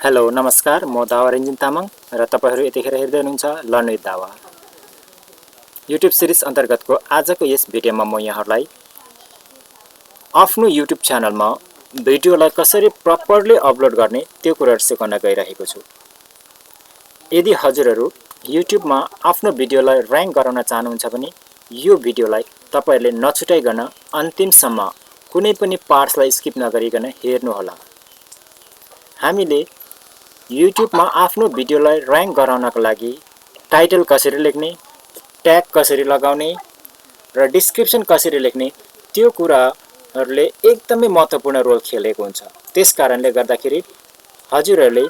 Hello नमस्कार म दावा रिन्जिन तामाङ र तपाईहरु यतिखेर हेर्दै हुनुहुन्छ learn with Dawa YouTube series अन्तर्गतको आजको यस भिडियोमा म यहाँहरुलाई आफ्नो युट्युब च्यानलमा भिडियोलाई कसरी प्रपरली अपलोड गर्ने त्यो कुराहरु सिकाउन गइरहेको छु। यदि हजुरहरु युट्युबमा आफ्नो भिडियोलाई र्याङ्क गराउन चाहनुहुन्छ भने यो भिडियोलाई तपाईहरुले नछुटाइकन अन्तिमसम्म कुनै पनि पार्ट्सलाई स्किप नगरिकन हेर्नु होला। हामीले युट्युबमा आफ्नो भिडियोलाई र्याङ्क गराउनको लागि टाइटल कसरी लेख्ने, ट्याग कसरी लगाउने र डिस्क्रिप्सन कसरी लेख्ने त्यो कुराहरुले एकदमै महत्त्वपूर्ण रोल खेलेको हुन्छ। त्यसकारणले गर्दाखेरि हजुरहरुले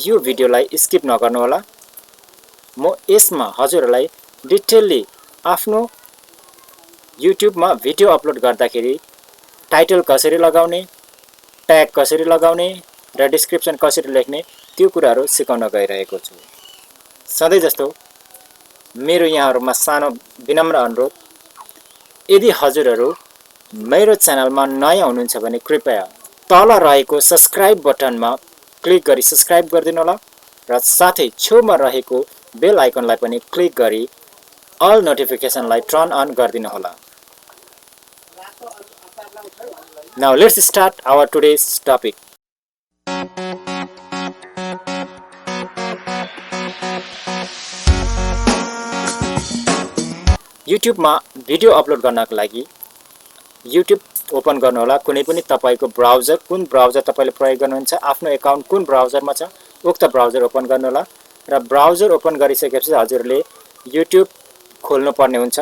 यो भिडियोलाई स्किप नगर्नु होला। म यसमा हजुरहरुलाई डिटेलली आफ्नो युट्युबमा भिडियो अपलोड गर्दाखेरि टाइटल कसरी लगाउने, ट्याग कसरी लगाउने र डिस्क्रिप्सन कसरी लेख्ने त्यो कुराहरु सिकाउन गइरहेको छु। सधैं जस्तो मेरो यहाँहरुमा सानो विनम्र अनुरोध, यदि हजुरहरु मेरो च्यानलमा नयाँ हुनुहुन्छ भने कृपया तल रहेको सब्स्क्राइब बटनमा क्लिक गरी सब्स्क्राइब गरिदिनु होला र साथै छेउमा रहेको बेल आइकनलाई पनि क्लिक गरी अल नोटिफिकेसनलाई टर्न अन गरिदिनु होला। Now let's start our today's topic. युट्युबमा भिडियो अपलोड गर्नको लागि युट्युब ओपन गर्नु होला। कुनै पनि तपाईको ब्राउजर, कुन ब्राउजर तपाईले प्रयोग गर्नुहुन्छ, आफ्नो अकाउन्ट कुन ब्राउजरमा छ उक्त ब्राउजर ओपन गर्नु होला र ब्राउजर ओपन गरिसकेपछि हजुरले युट्युब खोल्नु पर्ने हुन्छ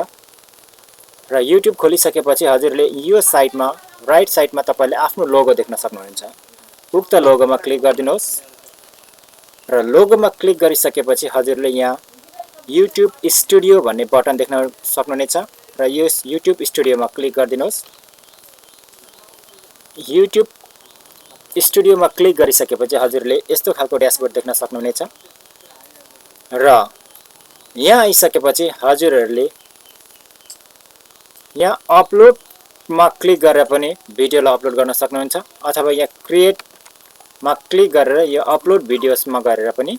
र युट्युब खोलिसकेपछि हजुरले यो साइडमा राइट साइडमा तपाईले आफ्नो लोगो देख्न सक्नुहुन्छ। उक्त लोगोमा क्लिक गरिदिनुहोस् र लोगोमा क्लिक गरिसकेपछि हजुरले यहाँ YouTube स्टुडियो भन्ने बटन देख्न सक्नुहुनेछ र यो YouTube स्टुडियोमा क्लिक गरिदिनुहोस्। YouTube स्टुडियोमा क्लिक गरिसकेपछि हजुरले यस्तो खालको ड्याशबोर्ड देख्न सक्नुहुनेछ र यहाँ आइसकेपछि हजुरहरुले यहाँ अपलोडमा क्लिक गरेर पनि भिडियोलाई अपलोड गर्न सक्नुहुन्छ अथवा यहाँ क्रिएटमा क्लिक गरेर यो अपलोड भिडियोसमा गरेर पनि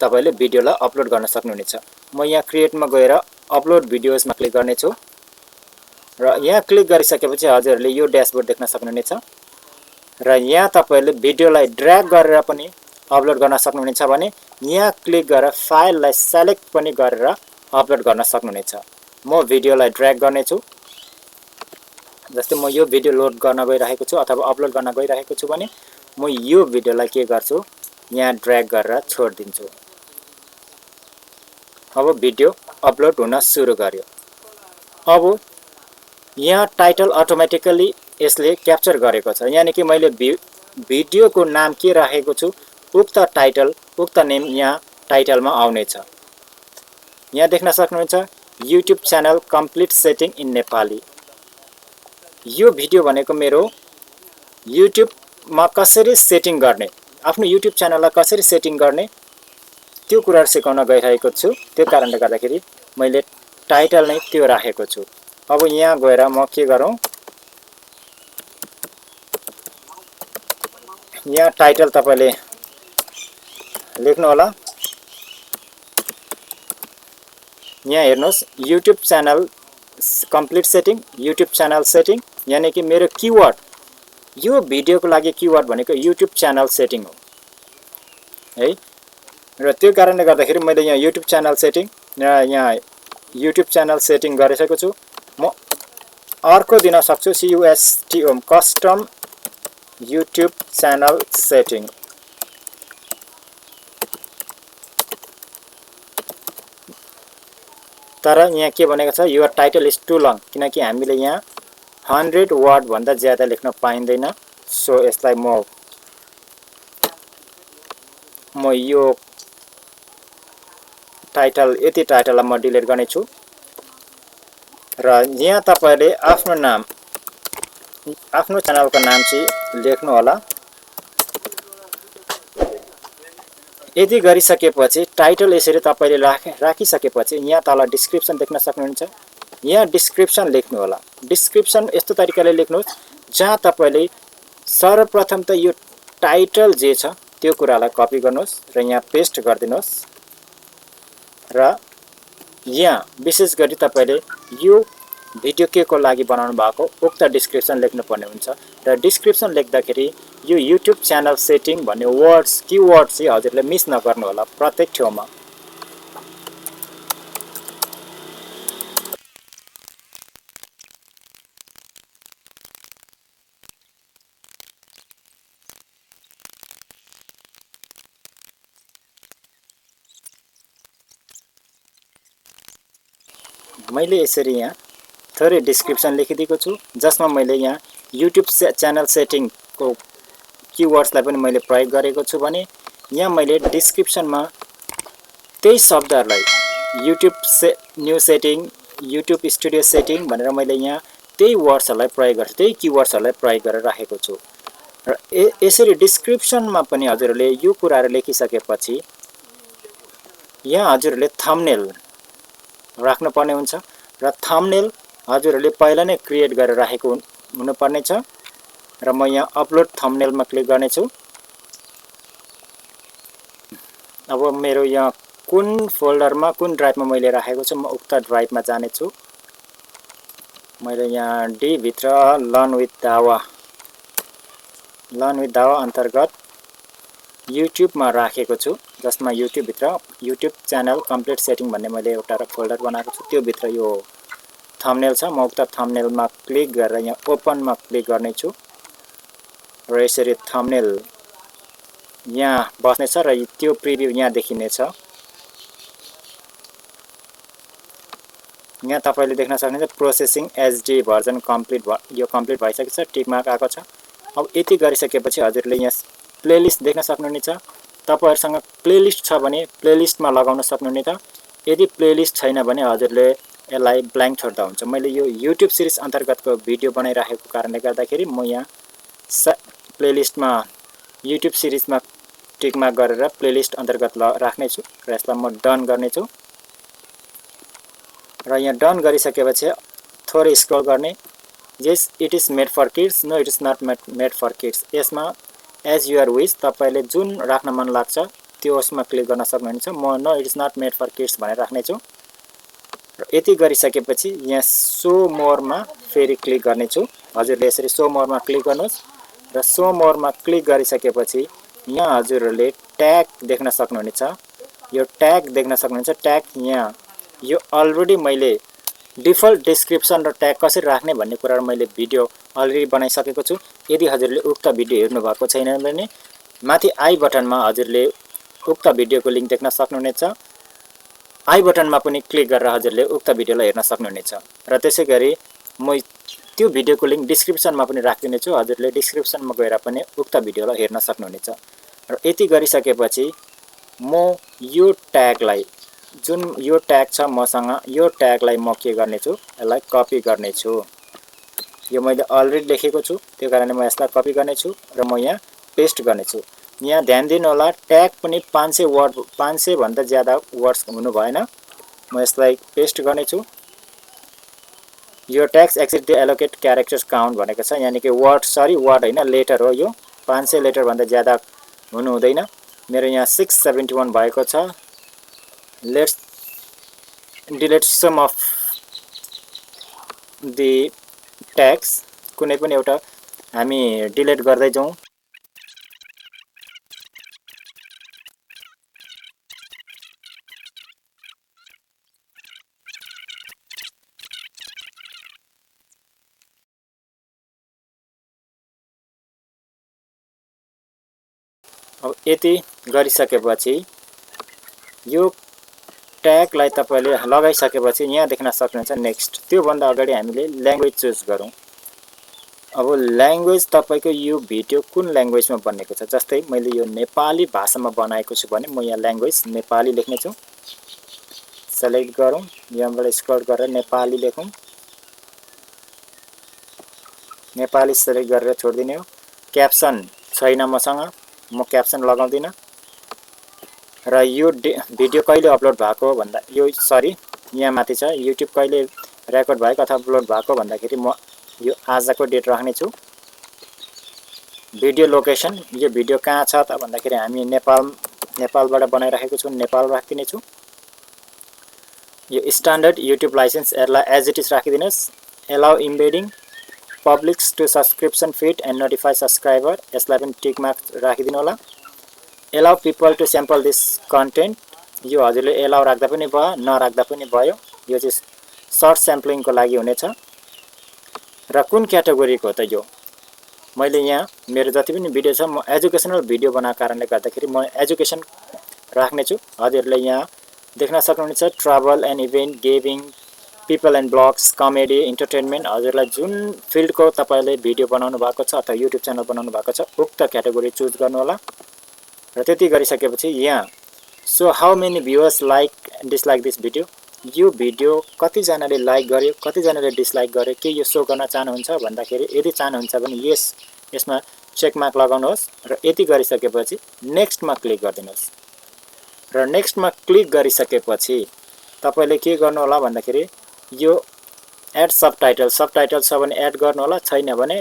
तपाईले भिडियोलाई अपलोड गर्न सक्नुहुनेछ। म यहाँ क्रिएटमा गएर अपलोड भिडियोसमा क्लिक गर्ने छु र यहाँ क्लिक गरिसकेपछि हजुरले यो ड्याशबोर्ड देख्न सक्नुहुनेछ र यहाँ तपाईले भिडियोलाई ड्र्याग गरेर पनि अपलोड गर्न सक्नुहुनेछ भने यहाँ क्लिक गरेर फाइललाई सेलेक्ट पनि गरेर अपलोड गर्न सक्नुहुनेछ। म भिडियोलाई ड्र्याग गर्ने छु। जस्तै म यो भिडियो लोड गर्न गइरहेको छु अथवा अपलोड गर्न गइरहेको छु भने म यो भिडियोलाई के गर्छु यहाँ ड्र्याग गरेर छोड्दिन्छु। अब भिडियो अपलोड हुन सुरु गर्यो। अब यहाँ टाइटल अटोमेटिकली यसले क्याप्चर गरेको छ, यानी कि मैले भिडियोको नाम के राखेको छु उक्त टाइटल उक्त नेम यहाँ टाइटलमा आउनेछ। यहाँ देख्न सक्नुहुन्छ YouTube channel complete setting in Nepali. यो भिडियो भनेको मेरो युट्युबमा कसरी सेटिङ गर्ने, आफ्नो युट्युब च्यानललाई कसरी सेटिङ गर्ने त्यो कुराहरु सिकाउन गइरहेको छु। त्यो कारणले गर्दाखेरि मैले टाइटल नै त्यो राखेको छु। अब यहाँ गएर म के गरौँ, यहाँ टाइटल तपाईले लेख्नु होला। यहाँ हेर्नुस् YouTube channel complete setting, YouTube channel setting, यानी कि मेरो किवर्ड यो भिडियोको लागि किवर्ड भनेको युट्युब च्यानल सेटिङ हो है। र त्यो कारणले गर्दाखेरि मैले यहाँ युट्युब च्यानल सेटिङ र यहाँ युट्युब च्यानल सेटिङ गरिसकेको छु। म अर्को दिन सक्छु CUSTOM custom YouTube channel setting. तर यहाँ के भनेको छ यो टाइटल इज टु लङ, किनकि हामीले यहाँ 100 वर्ड भन्दा ज्यादा लेख्न पाइँदैन। सो यसलाई म यो टाइटल यति टाइटललाई म डिलिट गर्ने छु र यहाँ तपाईले आफ्नो नाम, आफ्नो च्यानलको नाम चाहिँ लेख्नु होला। यदि गरिसकेपछि टाइटल यसरी तपाईले राखिसकेपछि यहाँ तल डिस्क्रिप्सन देख्न सक्नुहुन्छ। यहाँ डिस्क्रिप्सन लेख्नु होला। डिस्क्रिप्सन यस्तो तरिकाले लेख्नुहोस् जहाँ तपाईले सर्वप्रथम त यो टाइटल जे छ त्यो कुरालाई कपी गर्नुहोस् र यहाँ पेस्ट गरिदिनुहोस् र यहाँ विशेष गरी तपाईले यो भिडियो के को लागि बनाउनु भएको उक्त डिस्क्रिप्सन लेख्नु पर्ने हुन्छ र डिस्क्रिप्सन लेख्दाखेरि यो युट्युब च्यानल सेटिङ भन्ने वर्ड्स कीवर्ड चाहिँ हजुरले मिस नगर्नु होला प्रत्येक ठाउँमा। मैले यसरी यहाँ थोरै डिस्क्रिप्सन लेखिदिएको छु जसमा मैले यहाँ युट्युब च्यानल सेटिङ को कीवर्ड्सलाई पनि मैले प्रयोग गरेको छु भने यहाँ मैले डिस्क्रिप्सनमा त्यही शब्दहरुलाई YouTube new setting YouTube studio setting भनेर मैले यहाँ त्यही वर्ड्सहरुलाई प्रयोग गर्छु त्यही कीवर्ड्सहरुलाई प्रयोग गरेर राखेको छु र यसरी डिस्क्रिप्सनमा पनि हजुरले यो कुराहरु लेखिसकेपछि यहाँ हजुरले थम्बनेल राख्नु पर्ने हुन्छ र थम्बनेल हजुरले पहिला नै क्रिएट गरेर राखेको हुनुपर्ने छ र म यहाँ अपलोड थम्बनेलमा क्लिक गर्ने छु। अब मेरो यहाँ कुन फोल्डरमा कुन ड्राइभमा मैले राखेको छु म उक्त ड्राइभमा जाने छु। मैले यहाँ डी भित्र लर्न विथ दावा अन्तर्गत युट्युबमा राखेको छु जसमा युट्युब भित्र युट्युब च्यानल कम्प्लिट सेटिङ भन्ने मैले एउटा फोल्डर बनाएको छु त्यो भित्र यो थम्बनेल छ। म उक्त थम्बनेलमा क्लिक गरेर यहाँ ओपनमा क्लिक गर्ने छु र यसरी थम्बनेल यहाँ बस्ने छ र त्यो प्रिभ्यू यहाँ देखिने छ। यहाँ तपाईले देख्न सक्नुहुन्छ प्रोसेसिङ एचडी भर्जन कम्प्लिट यो कम्प्लिट भइसकेको छ टिक मार्क आएको छ। अब यति गरिसकेपछि हजुरले यहाँ प्लेलिस्ट देख्न सक्नुहुनेछ। तपाईहरुसँग प्लेलिस्ट छ भने प्लेलिस्टमा लगाउन सक्नुहुनेछ। यदि प्लेलिस्ट छैन भने हजुरले यसलाई ब्ल्याङ्क छोड्दा हुन्छ। मैले यो युट्युब सिरिज अन्तर्गतको भिडियो बनाइराखेको कारणले गर्दाखेरि म यहाँ प्लेलिस्टमा युट्युब सिरिजमा टिक मार्क गरेर प्लेलिस्ट अन्तर्गत राख्ने छु र यसलाई म डन गर्ने छु र यहाँ डन गरिसकेपछि थोरै स्क्रल गर्ने यस it is made for kids no it is not made for kids यसमा एज युर विश तपाईले जुन राख्न मन लाग्छ त्यो उसमा क्लिक गर्न सक्नुहुन्छ। म no it is not made for kids भनेर राख्ने छु र यति गरिसकेपछि यहाँ सो मोरमा फेरि क्लिक गर्ने छु। हजुरले यसरी सो मोरमा क्लिक गर्नुहोस् र सो मोरमा क्लिक गरिसकेपछि यहाँ हजुरले ट्याग देख्न सक्नुहुनेछ। यो ट्याग देख्न सक्नुहुन्छ। ट्याग यहाँ यो अलरेडी मैले डिफल्ट डिस्क्रिप्सन र ट्याग कसरी राख्ने भन्ने कुरा मैले भिडियो अलरेडी बनाइसकेको छु। यदि हजुरले उक्त भिडियो हेर्नु भएको छैन भने माथि आई बटनमा हजुरले उक्त भिडियोको लिंक देख्न सक्नुहुनेछ। आई बटनमा पनि क्लिक गरेर हजुरले उक्त भिडियोलाई हेर्न सक्नुहुनेछ र त्यसैगरी म त्यो भिडियोको लिंक डिस्क्रिप्सनमा पनि राखिदिने छु। हजुरले डिस्क्रिप्सनमा गएर पनि उक्त भिडियोलाई हेर्न सक्नुहुनेछ र यति गरिसकेपछि म यो ट्यागलाई जुन यो ट्याग छ मसँग यो ट्यागलाई म के गर्ने छु यसलाई कपी गर्ने छु। यो मैले अलरेडी लेखेको छु त्यो कारणले म यसलाई कपी गर्ने छु र म यहाँ पेस्ट गर्ने छु। यहाँ ध्यान दिनु होला ट्याग पनि 500 भन्दा ज्यादा वर्ड्स हुनु भएन। म यसलाई पेस्ट गर्ने छु। यो tags exceed the allocate characters count भनेको छ यानी कि वर्ड हैन लेटर हो। यो 500 लेटर भन्दा ज्यादा हुनु हुँदैन। मेरो यहाँ 671 भएको छ। Let's delete some of the tags कुनै पनि एउटा हामी डिलिट गर्दै जाउँ। अब यति गरिसकेपछि यो ट्यागलाई तपाईले लगाइसकेपछि यहाँ देख्न सक्नुहुन्छ नेक्स्ट। त्यो भन्दा अगाडि हामीले ल्याङ्ग्वेज चुज गरौँ। अब ल्याङ्ग्वेज तपाईको यो भिडियो कुन ल्याङ्ग्वेजमा बनेको छ जस्तै मैले यो नेपाली भाषामा बनाएको छु भने म यहाँ ल्याङ्ग्वेज नेपाली लेख्ने छु। सेलेक्ट गरौँ यहाँबाट स्क्रल गरेर नेपाली लेखौँ। नेपाली सेलेक्ट गरेर छोड्दिने हो। क्याप्सन छैन मसँग म क्याप्सन लगाउँदिन र यो भिडियो कहिले अपलोड भएको भन्दा यो सरी यहाँ माथि छ युट्युब कहिले रेकर्ड भएको अथवा अपलोड भएको भन्दाखेरि म यो आजको डेट राख्ने छु। भिडियो लोकेसन, यो भिडियो कहाँ छ त भन्दाखेरि हामी नेपालबाट बनाइराखेको छु, नेपाल राख्दिने छु। यो स्ट्यान्डर्ड युट्युब लाइसेन्स यसलाई एज इट इज राखिदिनुस्। Allow embedding publish to subscription feed and notify subscriber, यसलाई पनि टिक मार्क राखिदिनु होला। Allow people to sample this content, यो हजुरले एलाउ राख्दा पनि भयो नराख्दा पनि भयो, यो चाहिँ सर्ट स्याम्पलिङको लागि हुनेछ। र कुन क्याटेगोरीको त यो मैले यहाँ मेरो जति पनि भिडियो छ म एजुकेसनल भिडियो बनाएको कारणले गर्दाखेरि म एजुकेसन राख्ने छु। हजुरले यहाँ देख्न सक्नुहुन्छ travel and event, gaming, people and blogs, comedy, entertainment, हजुरलाई जुन फिल्डको तपाईले भिडियो बनाउनु भएको छ अथवा युट्युब च्यानल बनाउनु भएको छ उक्त क्याटेगोरी चुज गर्नु होला। र त्यति गरिसकेपछि यहाँ so how many viewers like dislike this video, यो भिडियो कतिजनाले लाइक गर्यो कतिजनाले डिसलाइक गर्यो, के यो सो गर्न चाहनुहुन्छ भन्दाखेरि यदि चाहनुहुन्छ भने यस यसमा चेक मार्क लगाउनुहोस् र यति गरिसकेपछि नेक्स्टमा क्लिक गरिदिनुहोस्। र नेक्स्टमा क्लिक गरिसकेपछि तपाईले के गर्नु होला भन्दाखेरि यो एड सबटाइटल छ भने एड गर्नु होला, छैन भने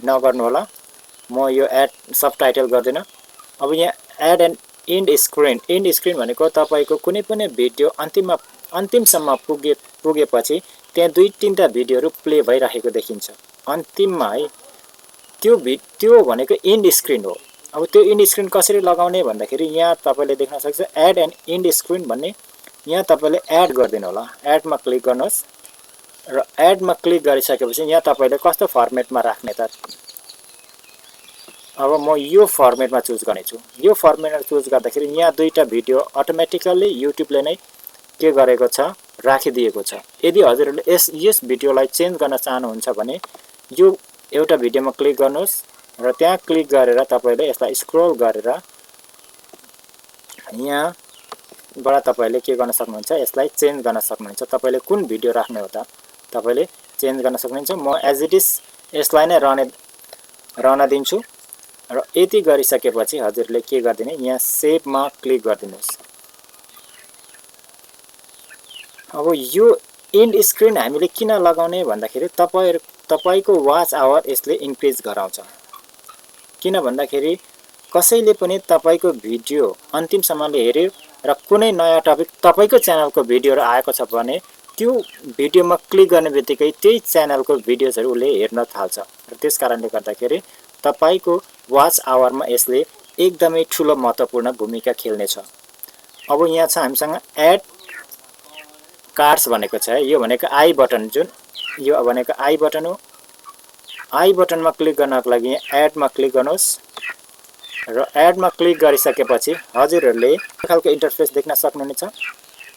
नगर्नु होला। म यो एड सबटाइटल गर्दिन। अब यहाँ एड एन्ड इन्ड स्क्रिन भनेको तपाईको कुनै पनि भिडियो अन्तिमसम्म पुगेपछि त्यहाँ 2-3टा भिडियोहरु प्ले भइरहेको देखिन्छ अन्तिममा है, त्यो भनेको इन्ड स्क्रिन हो। अब त्यो इन्ड स्क्रिन कसरी लगाउने भन्दाखेरि यहाँ तपाईले देख्न सक्छ एड एन्ड इन्ड स्क्रिन भन्ने, यहाँ तपाईले एड गर्दिनु होला। एडमा क्लिक गर्नुहोस् र एडमा क्लिक गरिसकेपछि यहाँ तपाईले कस्तो फर्मेटमा राख्ने त, अब म यो फर्मेटमा चुज गर्ने छु। यो फर्मेटमा चुज गर्दाखेरि यहाँ 2टा भिडियो अटोमेटिकली युट्युबले नै के गरेको छ राखिदिएको छ। यदि हजुरले यस भिडियोलाई चेन्ज गर्न चाहनुहुन्छ भने यो एउटा भिडियोमा क्लिक गर्नुहोस् र त्यहाँ क्लिक गरेर तपाईले यसलाई स्क्रोल गरेर यहाँबाट तपाईले के गर्न सक्नुहुन्छ, यसलाई चेन्ज गर्न सक्नुहुन्छ। तपाईले कुन भिडियो राख्ने हो त तपाईले चेन्ज गर्न सक्नुहुन्छ। म एज इट इज यसलाई नै रहन दिन्छु र यति गरिसकेपछि हजुरले के गर्दिने, यहाँ सेभमा क्लिक गरिदिनुस्। अब यो इन्ड स्क्रिन हामीले किन लगाउने भन्दाखेरि तपाईको वाच आवर यसले इन्क्रिज गराउँछ। किन भन्दाखेरि कसैले पनि तपाईको भिडियो अन्तिमसम्मले हेर्यो र कुनै नयाँ टपिक तपाईको च्यानलको भिडियोहरु आएको छ भने त्यो भिडियोमा क्लिक गर्नेबित्तिकै त्यही च्यानलको भिडियोजहरु उले हेर्न थाल्छ र त्यसकारणले गर्दाखेरि तपाईको वाच आवरमा यसले एकदमै ठूलो महत्त्वपूर्ण भूमिका खेल्नेछ। अब यहाँ छ हामीसँग एड कार्ड्स भनेको छ। यो भनेको आई बटन, जुन यो भनेको आई बटन हो। आई बटनमा क्लिक गर्नको लागि एडमा क्लिक गर्नुहोस् र एडमा क्लिक गरिसकेपछि हजुरहरूले खालको इन्टरफेस देख्न सक्नुहुनेछ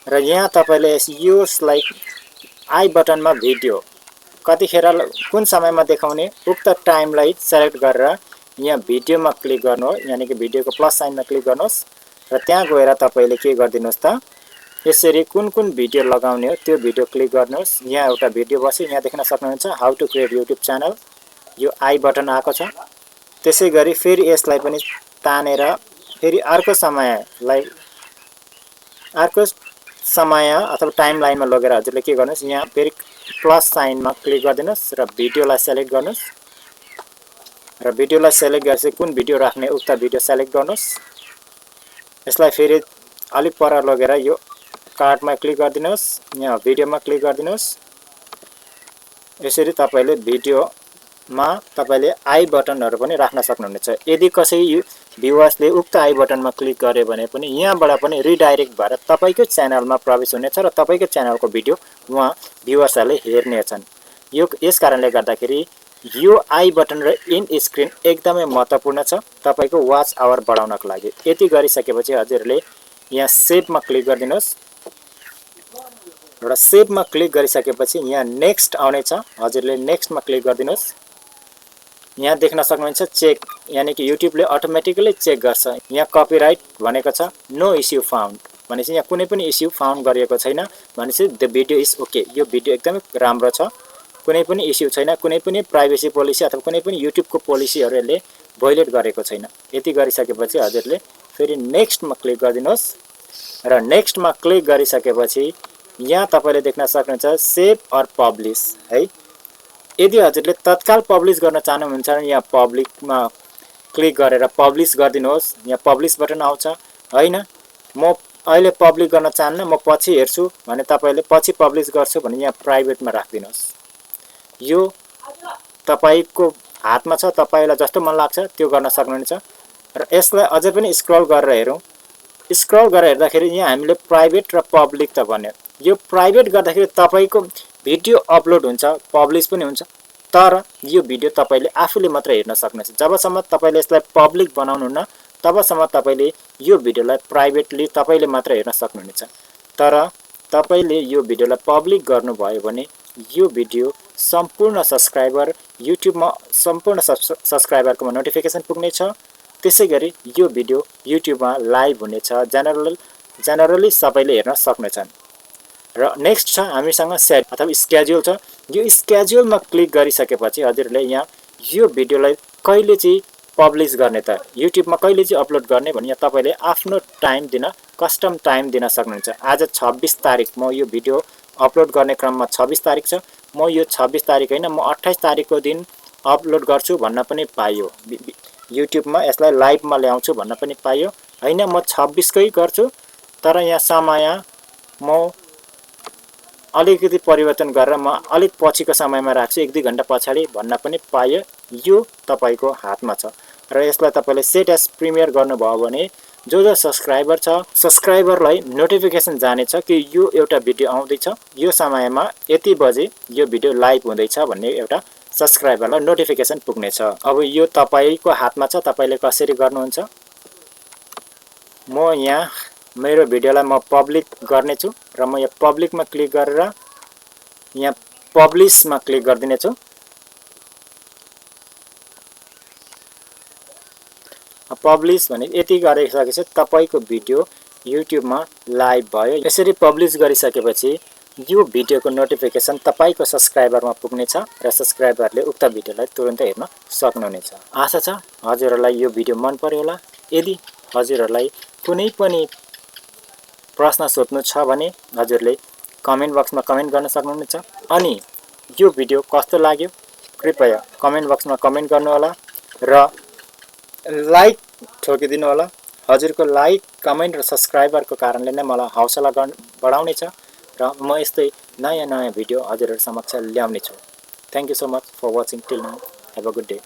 र यहाँ तपाईले यसलाई आई बटनमा भिडियो कतिखेर कुन समयमा देखाउने उक्त टाइमलाई सेलेक्ट गरेर यहाँ भिडियोमा क्लिक गर्नु हो, यानी कि भिडियोको प्लस साइनमा क्लिक गर्नुहोस् र त्यहाँ गएर तपाईले के गर्दिनुस् त यसरी कुन भिडियो लगाउने हो त्यो भिडियो क्लिक गर्नुहोस्। यहाँ एउटा भिडियो बस्यो, यहाँ देख्न सक्नुहुन्छ how to create YouTube channel, यो आई बटन आएको छ। त्यसैगरी फेरि यसलाई पनि तानेर फेरि अर्को समय अथवा टाइमलाइनमा लगेर हजुरले के गर्नुस्, यहाँ फेरि प्लस साइनमा क्लिक गरिदिनुस् र भिडियोलाई सेलेक्ट गर्नुस् र भिडियोलाई सेलेक्ट गरेपछि कुन भिडियो राख्ने उक्त भिडियो सेलेक्ट गर्नुस्। यसलाई फेरि अलिक पर लगेर यो कार्डमा क्लिक गरिदिनुस्, यहाँ भिडियोमा क्लिक गरिदिनुस्। यसरी तपाईले भिडियोमा तपाईले आई बटनहरु पनि राख्न सक्नुहुनेछ। यदि कसै भ्युअर्सले उक्त आई बटनमा क्लिक गरे भने पनि यहाँबाट पनि रिडाइरेक्ट भएर तपाईको च्यानलमा प्रवेश हुनेछ र तपाईको च्यानलको भिडियो उहाँ भ्युअर्सहरुले हेर्नेछन्। यस कारणले गर्दाखेरि यो आई बटन र इन स्क्रिन एकदमै महत्त्वपूर्ण छ तपाईको वाच आवर बढाउनको लागि। यति गरिसकेपछि हजुरले यहाँ सेभमा क्लिक गरिदिनुस् र सेभमा क्लिक गरिसकेपछि यहाँ नेक्स्ट आउनेछ, हजुरले नेक्स्टमा क्लिक गरिदिनुस्। यहाँ देख्न सक्नुहुन्छ चेक, यानी कि युट्युबले अटोमेटिकली चेक गर्छ। यहाँ कपिराइट भनेको छ नो इस्यु फाउन्ड भनेपछि यहाँ कुनै पनि इस्यु फाउन्ड गरिएको छैन भनेपछि द भिडियो इज ओके, यो भिडियो एकदमै राम्रो छ, कुनै पनि इस्यु छैन, कुनै पनि प्राइभेसी पोलिसी अथवा कुनै पनि युट्युबको पोलिसीहरुले भोइलेट गरेको छैन। यति गरिसकेपछि हजुरले फेरि नेक्स्टमा क्लिक गरिदिनुहोस् र नेक्स्टमा क्लिक गरिसकेपछि यहाँ तपाईले देख्न सक्नुहुन्छ सेभ अर पब्लिश है। यदि हजुरले तत्काल पब्लिश गर्न चाहनुहुन्छ भने यहाँ क्लिक गरेर पब्लिश गरिदिनुहोस्। यहाँ पब्लिश बटन आउँछ हैन, म अहिले पब्लिक गर्न चाहन्न, म पछि हेर्छु भने तपाईले पछि पब्लिश गर्छु भने यहाँ प्राइभेटमा राखिदिनुहोस्। यो तपाईको हातमा छ, तपाईलाई जस्तो मन लाग्छ त्यो गर्न सक्नुहुनेछ। र यसलाई अझै पनि स्क्रल गरेर हेरौँ। स्क्रल गरेर हेर्दाखेरि यहाँ हामीले प्राइभेट र पब्लिक त भन्यो। यो प्राइभेट गर्दाखेरि तपाईको भिडियो अपलोड हुन्छ, पब्लिश पनि हुन्छ, तर यो भिडियो तपाईले आफूले मात्र हेर्न सक्नुहुन्छ। जबसम्म तपाईले यसलाई पब्लिक बनाउनुहुन्न तबसम्म तपाईले यो भिडियोलाई प्राइभेटली तपाईले मात्र हेर्न सक्नुहुनेछ। तर तपाईले यो भिडियोलाई पब्लिक गर्नुभयो भने यो भिडियो सम्पूर्ण सब्स्क्राइबर युट्युबमा सम्पूर्ण सब्स्क्राइबरकोमा नोटिफिकेसन पुग्नेछ। त्यसैगरी यो भिडियो युट्युबमा लाइभ हुनेछ, जनरली सबैले हेर्न सक्नेछन्। र नेक्स्ट छ हामीसँग सेट अथवा स्केड्युल छ। यो स्केड्युलमा क्लिक गरिसकेपछि हजुरले यहाँ यो भिडियोलाई कहिले चाहिँ पब्लिश गर्ने त, युट्युबमा कहिले चाहिँ अपलोड गर्ने भने यहाँ तपाईले आफ्नो टाइम दिन, कस्टम टाइम दिन सक्नुहुन्छ। आज 26 तारिक म यो भिडियो अपलोड गर्ने क्रममा 26 तारिक छ, म यो 26 तारिक हैन म 28 तारिकको दिन अपलोड गर्छु भन्न पनि पाइयो। युट्युबमा यसलाई लाइभमा ल्याउँछु भन्न पनि पाइयो हैन, म 26 कै गर्छु, तर यहाँ समय म अलिकति परिवर्तन गरेर म अलिक पछिको समयमा राख्छु, 1-2 घण्टा पछाडि भन्न पनि पाइयो। यो तपाईको हातमा छ। र यसलाई तपाईले सेट एज प्रिमियर गर्नुभयो भने जो सब्स्क्राइबर छ सब्स्क्राइबरलाई नोटिफिकेसन जानेछ कि यो एउटा भिडियो आउँदैछ, यो समयमा यति बजे यो भिडियो लाइभ हुँदैछ भन्ने एउटा सब्स्क्राइबरलाई नोटिफिकेसन पुग्नेछ। अब यो तपाईको हातमा छ, तपाईले कसरी गर्नुहुन्छ। म यहाँ मेरो भिडियोलाई म पब्लिक गर्नेछु र म यो पब्लिकमा क्लिक गरेर यहाँ पब्लिशमा क्लिक गर्दिनेछु। पब्लिश भने यति गरिसकेपछि तपाईको भिडियो युट्युबमा लाइभ भयो। यसरी पब्लिश गरिसकेपछि यो भिडियोको नोटिफिकेसन तपाईको सब्स्क्राइबरमा पुग्नेछ र सब्स्क्राइबरले उक्त भिडियोलाई तुरुन्तै हेर्न सक्नुहुनेछ। आशा छ हजुरहरूलाई यो भिडियो मन पर्यो होला। यदि हजुरहरूलाई कुनै पनि प्रश्न सोध्नु छ भने हजुरले कमेन्ट बक्समा कमेन्ट गर्न सक्नुहुनेछ। अनि यो भिडियो कस्तो लाग्यो कृपया कमेन्ट बक्समा कमेन्ट गर्नु होला र लाइक ठोकिदिनु होला। हजुरको लाइक, कमेन्ट र सब्स्क्राइबरको कारणले नै मलाई हौसला बढाउनेछ र म यस्तै नयाँ भिडियो हजुरहरू समक्ष ल्याउने छु। Thank you so much for watching till now. Have a good day.